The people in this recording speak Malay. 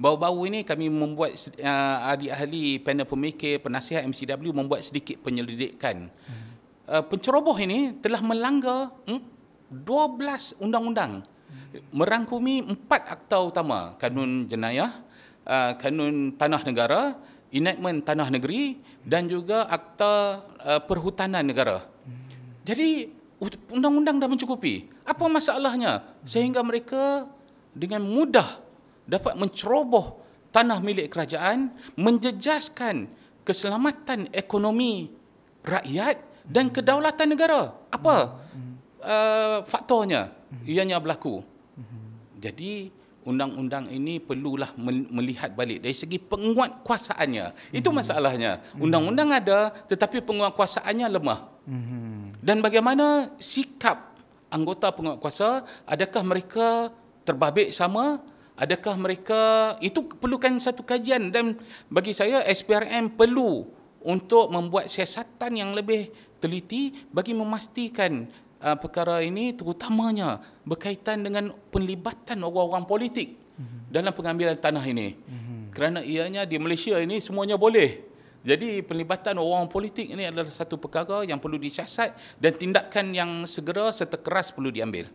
baru-baru ini kami membuat ahli-ahli panel pemikir, penasihat MCW membuat sedikit penyelidikan. Penceroboh ini telah melanggar 12 undang-undang, merangkumi 4 akta utama: kanun jenayah, kanun tanah negara, enactment tanah negeri dan juga akta perhutanan negara. Jadi undang-undang dah mencukupi. Apa masalahnya sehingga mereka dengan mudah dapat menceroboh tanah milik kerajaan, menjejaskan keselamatan ekonomi rakyat dan kedaulatan negara? Apa faktornya? Ianya berlaku. Jadi undang-undang ini perlulah melihat balik dari segi penguatkuasaannya. Itu masalahnya. Undang-undang ada tetapi penguatkuasaannya lemah. Dan bagaimana sikap anggota penguatkuasa? Adakah mereka terbabit sama? Adakah mereka, itu perlukan satu kajian, dan bagi saya SPRM perlu untuk membuat siasatan yang lebih teliti bagi memastikan perkara ini, terutamanya berkaitan dengan penlibatan orang-orang politik dalam pengambilan tanah ini. Kerana ianya di Malaysia ini semuanya boleh. Jadi penlibatan orang politik ini adalah satu perkara yang perlu disiasat dan tindakan yang segera serta keras perlu diambil.